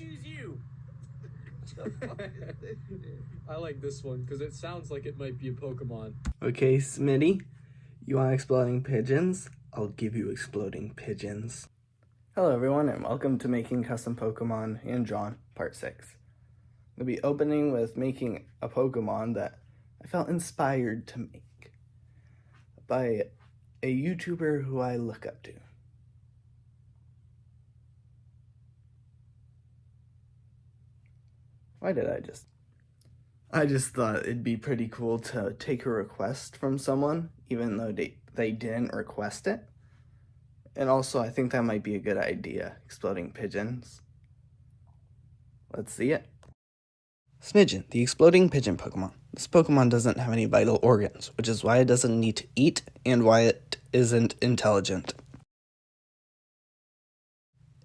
choose you. I like this one because it sounds like it might be a Pokemon. Okay, Smitty, you want exploding pigeons? I'll give you exploding pigeons. Hello everyone, and welcome to Making Custom Pokemon Hand-Drawn, Part 6. We'll be opening with making a Pokemon that I felt inspired to make by a YouTuber who I look up to. I just thought it'd be pretty cool to take a request from someone, even though they didn't request it. And also, I think that might be a good idea, exploding pigeons. Let's see it. Smidgen, the exploding pigeon Pokemon. This Pokemon doesn't have any vital organs, which is why it doesn't need to eat and why it isn't intelligent.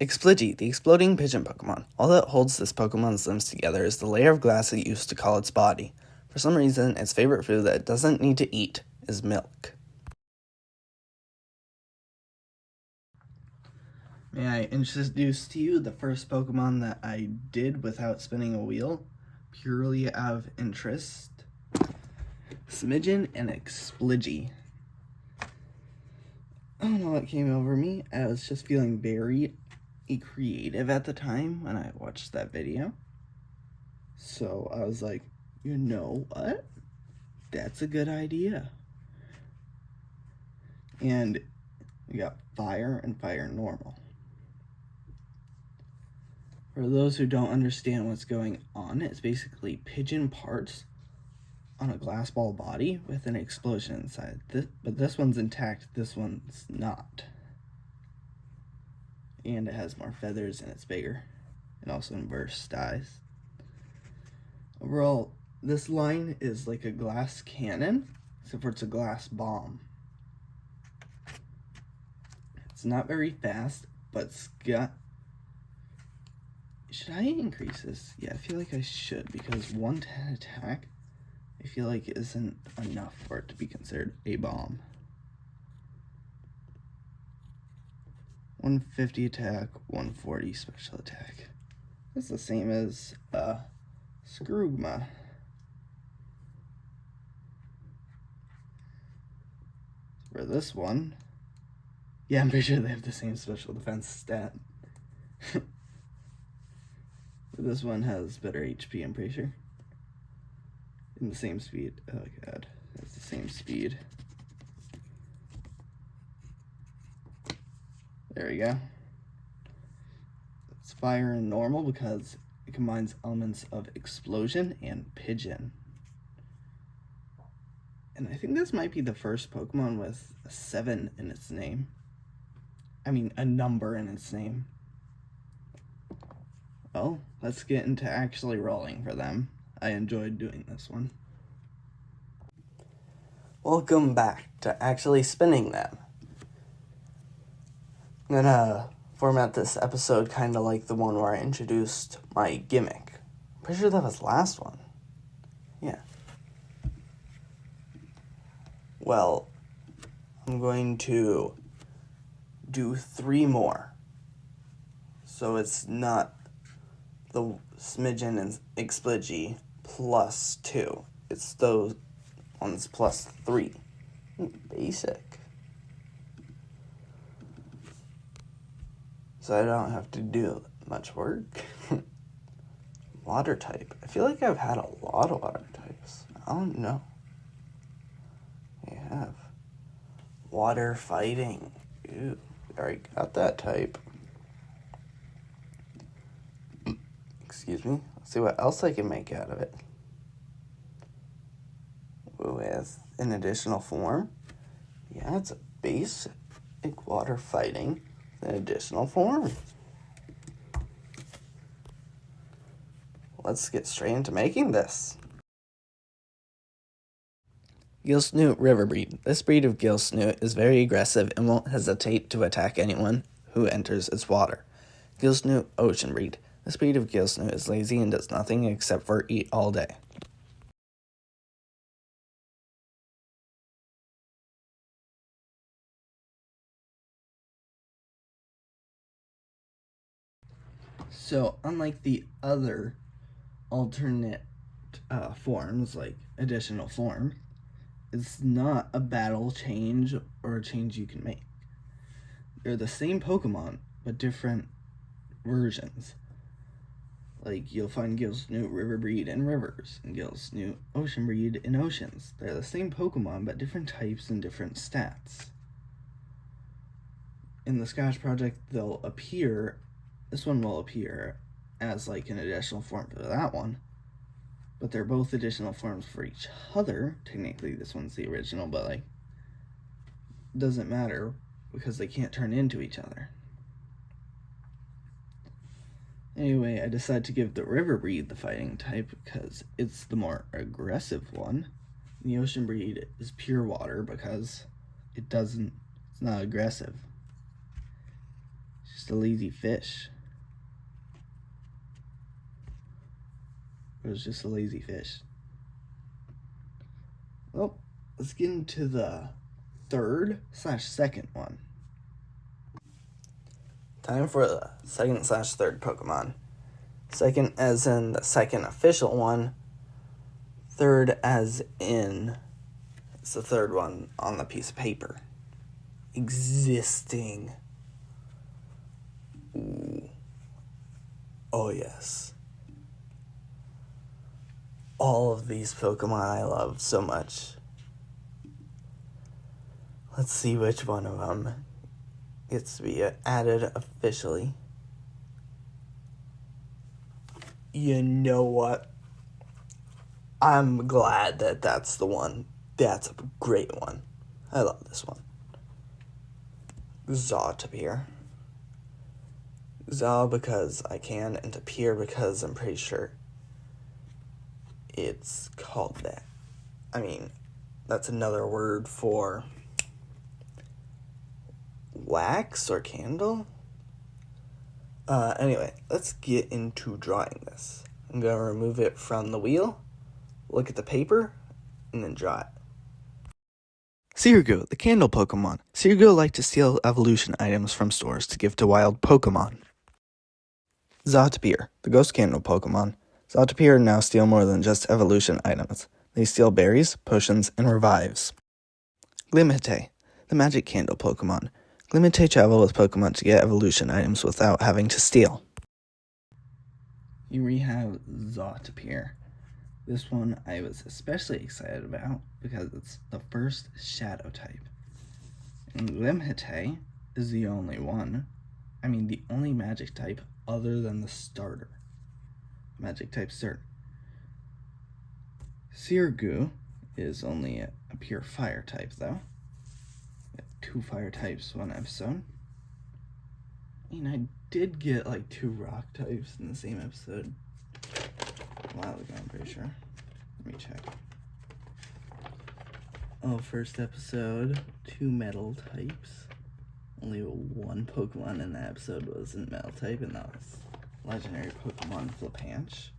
Smii7y, the exploding pigeon Pokemon. All that holds this Pokemon's limbs together is the layer of glass it used to call its body. For some reason, its favorite food that it doesn't need to eat is milk. May I introduce to you the first Pokemon that I did without spinning a wheel, purely out of interest. Smidgen and Smii7y. I don't know what came over me. I was just feeling very creative at the time when I watched that video. So I was like, you know what? That's a good idea. And we got fire and fire normal. For those who don't understand what's going on, it's basically pigeon parts on a glass ball body with an explosion inside. But this one's intact, this one's not. And it has more feathers and it's bigger. And also in burst size. Overall, this line is like a glass cannon, except for it's a glass bomb. It's not very fast, but it's got... Should I increase this? Yeah, I feel like I should, because 110 attack, I feel like isn't enough for it to be considered a bomb. 150 attack, 140 special attack. That's the same as Scrugma. For this one, yeah, I'm pretty sure they have the same special defense stat. This one has better HP, I'm pretty sure. And the same speed. Oh god, it's the same speed. There we go. It's fire and normal because it combines elements of explosion and pigeon. And I think this might be the first Pokemon with a 7 in its name. I mean, a number in its name. Well, let's get into actually rolling for them. I enjoyed doing this one. Welcome back to actually spinning them. I'm gonna format this episode kind of like the one where I introduced my gimmick. I'm pretty sure that was the last one. Yeah. Well, I'm going to do 3 more. So it's not the Smidgen and Smii7y plus 2. It's those ones plus 3. Basic. So I don't have to do much work. Water type. I feel like I've had a lot of water types. I don't know. I have. Water fighting. Ew, we already got that type. Excuse me. Let's see what else I can make out of it. With an additional form. Yeah, it's a basic water fighting with an additional form. Let's get straight into making this. Gilsnoot River Breed. This breed of Gilsnoot is very aggressive and won't hesitate to attack anyone who enters its water. Gilsnoot Ocean Breed. This breed of Gilsnoot is lazy and does nothing except for eat all day. So, unlike the other alternate forms, like additional form, it's not a battle change or a change you can make. They're the same Pokemon, but different versions. Like, you'll find Gil's new river breed in rivers, and Gil's new ocean breed in oceans. They're the same Pokemon, but different types and different stats. In the Scotch Project, they'll appear, this one will appear as like an additional form for that one, but they're both additional forms for each other. Technically, this one's the original, but like, doesn't matter because they can't turn into each other. Anyway, I decided to give the river breed the fighting type because it's the more aggressive one. The ocean breed is pure water because it's not aggressive. It's just a lazy fish. It was just a lazy fish. Well, let's get into the third/second one. Time for the second/third Pokemon. Second as in the second official one. Third as in it's the third one on the piece of paper. Existing. Ooh. Oh yes. All of these Pokemon I love so much. Let's see which one of them gets to be added officially. You know what? I'm glad that that's the one. That's a great one. I love this one. Zawtapir. Zaw because I can, and Tapir because I'm pretty sure it's called that. I mean, that's another word for wax or candle. Anyway, let's get into drawing this. I'm going to remove it from the wheel, look at the paper, and then draw it. Seergu, the candle Pokemon. Seergu like to steal evolution items from stores to give to wild Pokemon. Zawtapir, the ghost candle Pokemon. Zawtapir now steal more than just evolution items. They steal berries, potions, and revives. Glimhite, the magic candle Pokemon. Glimhite travel with Pokemon to get evolution items without having to steal. Here we have Zawtapir. This one I was especially excited about because it's the first shadow type. And Glimhite is the only only magic type other than the starter. Magic type starter. Seergu is only a pure fire type though. We have 2 fire types, 1 episode. I mean, I did get like 2 rock types in the same episode a while ago, I'm pretty sure. Let me check. Oh, first episode, 2 metal types. Only 1 Pokemon in that episode wasn't metal type, and that was legendary Pokemon Flipanch.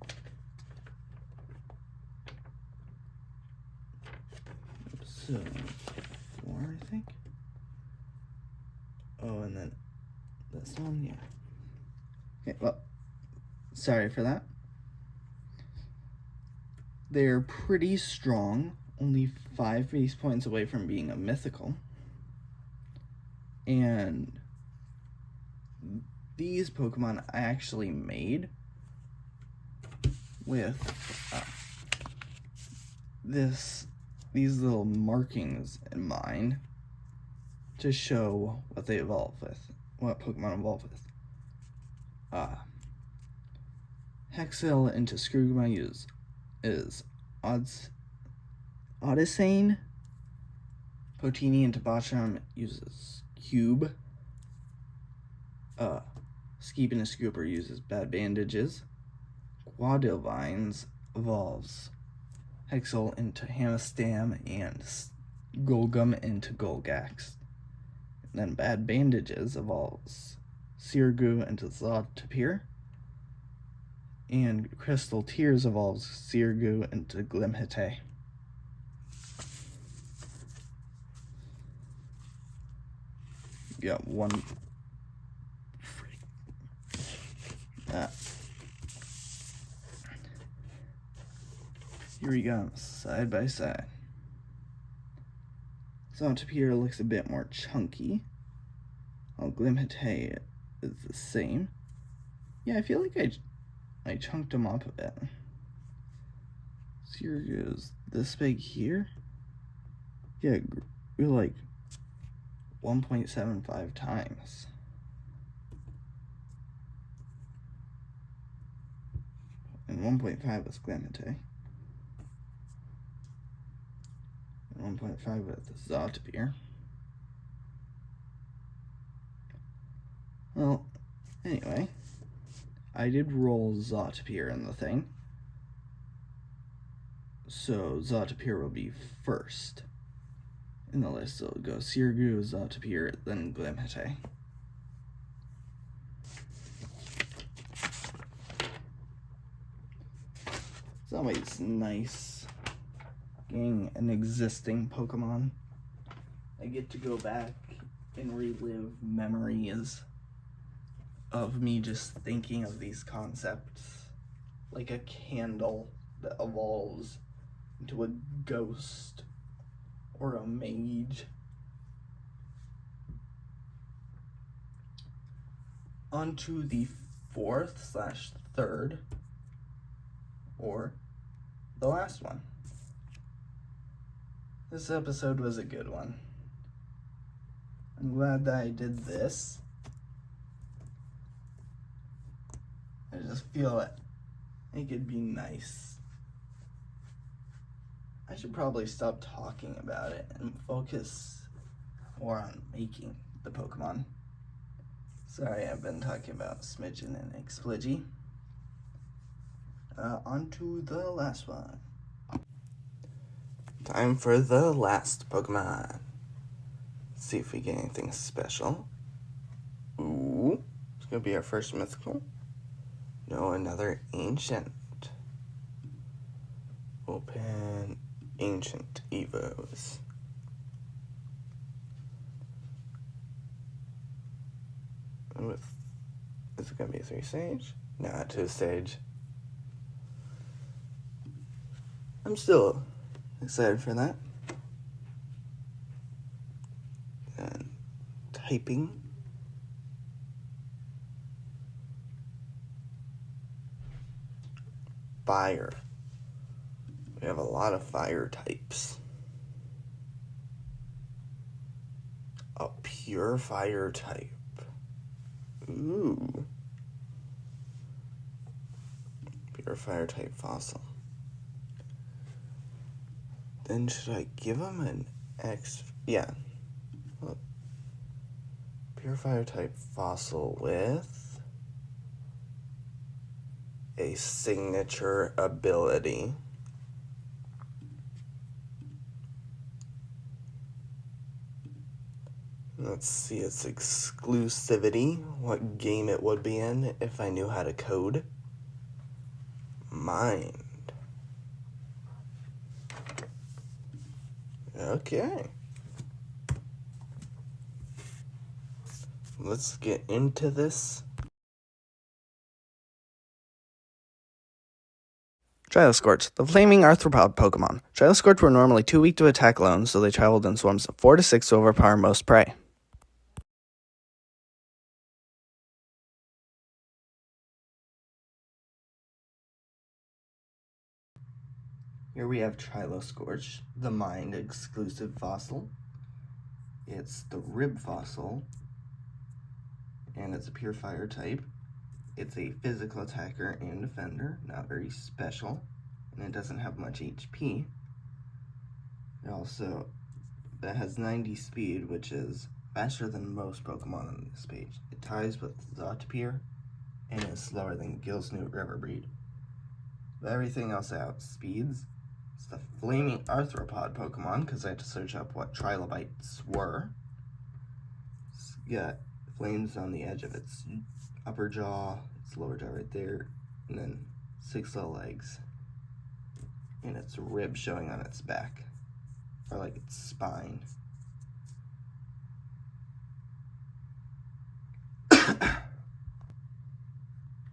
Episode 4, I think. Oh, and then this one, yeah. Okay, well, sorry for that. They're pretty strong, only 5 base points away from being a mythical. And these Pokemon I actually made with these little markings in mind to show what they evolve with, what Pokemon evolve with. Hexel into Screwguma is Odyssein. Potini into Botcham uses Cube. Skeep into Scooper uses Bad Bandages. Quadilvines evolves Hexel into Hamastam and Golgum into Golgax. And then Bad Bandages evolves Seergu into Zawtapir. And Crystal Tears evolves Seergu into Glimhite. Got one. Here we go, side by side. Zootopia looks a bit more chunky. Glimhite is the same. Yeah, I feel like I chunked him up a bit. So here goes this big here. Yeah, we're like 1.75 times. And 1.5 was Glimhite. And 1.5 with the Zootopia. Well, anyway, I did roll Zootopia in the thing. So Zootopia will be first in the list. So it'll go Sirgu, Zootopia, then Glimhite. It's always nice getting an existing Pokemon. I get to go back and relive memories of me just thinking of these concepts, like a candle that evolves into a ghost or a mage. On to the 4th/3rd, or the last one. This episode was a good one. I'm glad that I did this. I just feel like it could be nice. I should probably stop talking about it and focus more on making the Pokemon. Sorry, I've been talking about Smidgen and Smii7y. On to the last one. Time for the last Pokemon. Let's see if we get anything special. Ooh, it's gonna be our first mythical. No, another ancient. Open ancient Evos. Is it gonna be a 3-stage? Nah, 2-stage. I'm still excited for that. And typing. Fire. We have a lot of fire types. A pure fire type. Ooh. Pure fire type fossil. Then should I give him an X? Yeah. Look. Pure fire type fossil with a signature ability. Let's see its exclusivity, what game it would be in if I knew how to code. Mind. Okay. Let's get into this. Triloscorch, the flaming arthropod Pokemon. Triloscorch were normally too weak to attack alone, so they traveled in swarms of 4 to 6 to overpower most prey. Here we have Triloscorch, the Mind exclusive fossil. It's the Rib fossil, and it's a pure fire type. It's a physical attacker and defender, not very special, and it doesn't have much HP. It also has 90 speed, which is faster than most Pokemon on this page. It ties with Zootopia and is slower than Gilsnute Riverbreed. But everything else outspeeds. It's the flaming arthropod Pokemon, because I had to search up what trilobites were. It's got flames on the edge of its upper jaw, its lower jaw right there, and then 6 little legs, and its rib showing on its back, or like its spine.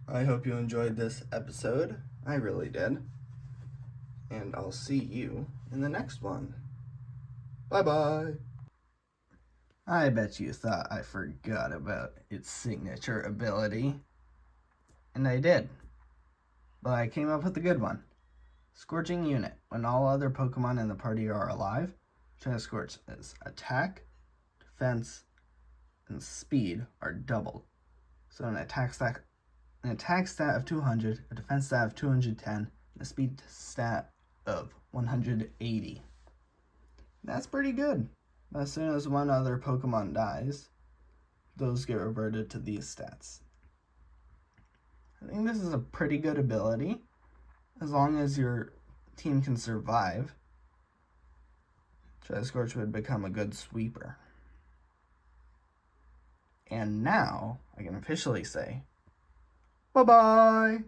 I hope you enjoyed this episode. I really did. And I'll see you in the next one. Bye-bye. I bet you thought I forgot about its signature ability. And I did. But I came up with a good one. Scorching Unit. When all other Pokemon in the party are alive, Scorch's attack, defense, and speed are doubled. So an attack stat of 200, a defense stat of 210, and a speed stat of 180. That's pretty good. As soon as one other Pokemon dies, those get reverted to these stats. I think this is a pretty good ability. As long as your team can survive, Scorch would become a good sweeper. And now, I can officially say, bye-bye!